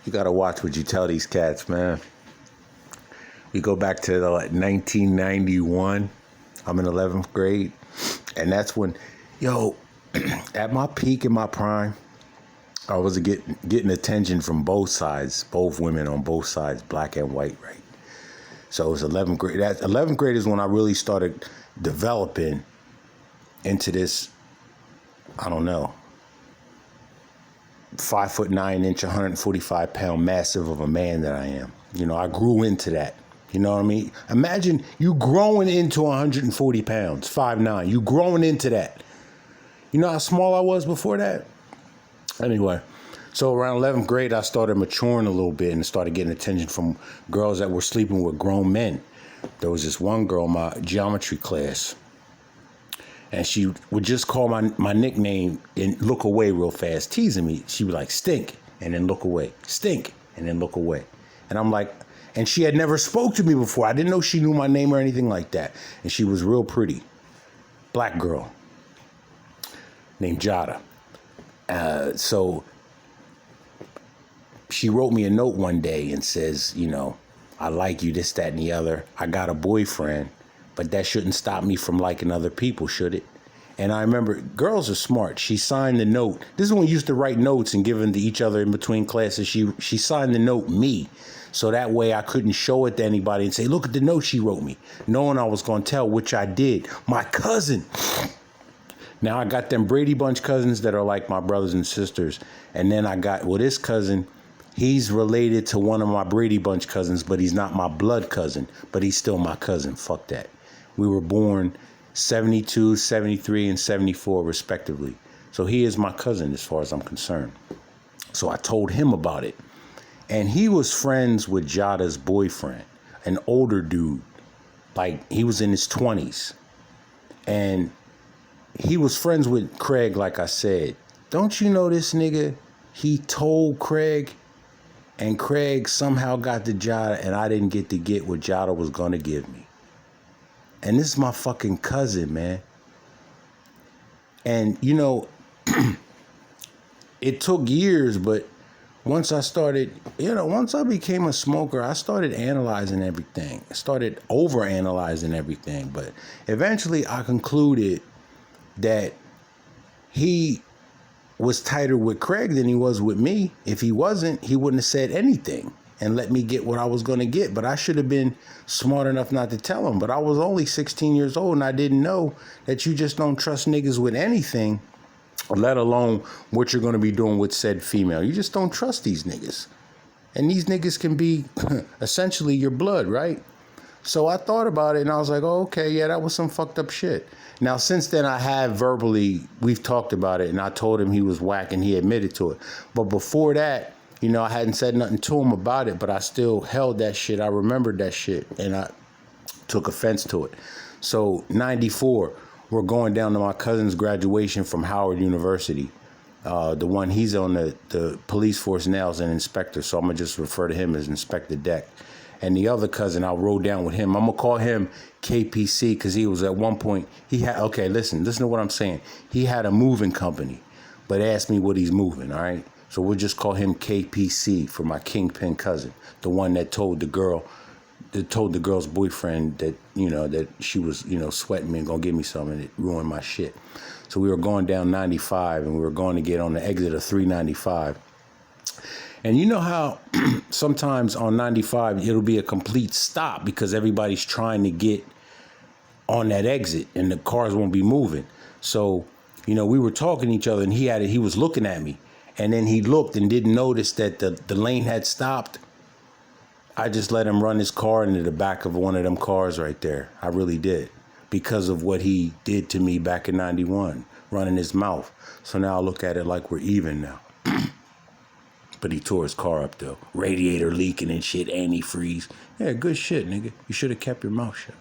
You gotta watch what you tell these cats, man. We go back to 1991. I'm in 11th grade. And that's when, at my peak in my prime, I was getting attention from both sides, both women on both sides, black and white, right? So it was 11th grade. 11th grade is when I really started developing into this, I don't know, 5'9", 145-pound massive of a man that I am. I grew into that. You know what I mean? Imagine you growing into 140 pounds, 5'9". You growing into that. You know how small I was before that? Anyway, so around 11th grade, I started maturing a little bit and started getting attention from girls that were sleeping with grown men. There was this one girl in my geometry class, and she would just call my nickname and look away real fast, teasing me. She would like, stink, and then look away. Stink, and then look away. And I'm like, and she had never spoke to me before. I didn't know she knew my name or anything like that. And she was real pretty. Black girl named Jada. So she wrote me a note one day and says, I like you, this, that, and the other. I got a boyfriend, but that shouldn't stop me from liking other people, should it? And I remember, girls are smart. She signed the note. This is when we used to write notes and give them to each other in between classes. She signed the note, me. So that way I couldn't show it to anybody and say, look at the note she wrote me. Knowing I was going to tell, which I did. My cousin. Now I got them Brady Bunch cousins that are like my brothers and sisters. And then I got, this cousin, he's related to one of my Brady Bunch cousins, but he's not my blood cousin. But he's still my cousin. Fuck that. We were born 72, 73, and 74 respectively. So he is my cousin as far as I'm concerned. So I told him about it. And he was friends with Jada's boyfriend, an older dude. Like, he was in his 20s. And he was friends with Craig, like I said. Don't you know this nigga? He told Craig, and Craig somehow got to Jada, and I didn't get what Jada was going to give me. And this is my fucking cousin, man. And, it took years, but once I started, once I became a smoker, I started analyzing everything. I started overanalyzing everything. But eventually I concluded that he was tighter with Craig than he was with me. If he wasn't, he wouldn't have said anything and let me get what I was going to get. But I should have been smart enough not to tell him. But I was only 16 years old, and I didn't know that you just don't trust niggas with anything, let alone what you're going to be doing with said female. You just don't trust these niggas. And these niggas can be essentially your blood, right? So I thought about it, and I was like, oh, okay, yeah, that was some fucked up shit. Now, since then, I have verbally, we've talked about it, and I told him he was whack, and he admitted to it. But before that, I hadn't said nothing to him about it, but I still held that shit. I remembered that shit, and I took offense to it. So, 94, we're going down to my cousin's graduation from Howard University. The one, he's on the police force now as an inspector, so I'm going to just refer to him as Inspector Deck. And the other cousin, I rode down with him. I'm going to call him KPC because he was at one point, listen to what I'm saying. He had a moving company, but asked me what he's moving, all right? So we'll just call him KPC for my kingpin cousin, the one that told the girl's boyfriend that, that she was, sweating me and going to give me something, and it ruined my shit. So we were going down 95, and we were going to get on the exit of 395. And you know how sometimes on 95, it'll be a complete stop because everybody's trying to get on that exit and the cars won't be moving. So, we were talking to each other, and he was looking at me, and then he looked and didn't notice that the lane had stopped. I just let him run his car into the back of one of them cars right there. I really did, because of what he did to me back in 91, running his mouth. So now I look at it like we're even now. But he tore his car up, though. Radiator leaking and shit, antifreeze. Yeah, good shit, nigga. You should have kept your mouth shut.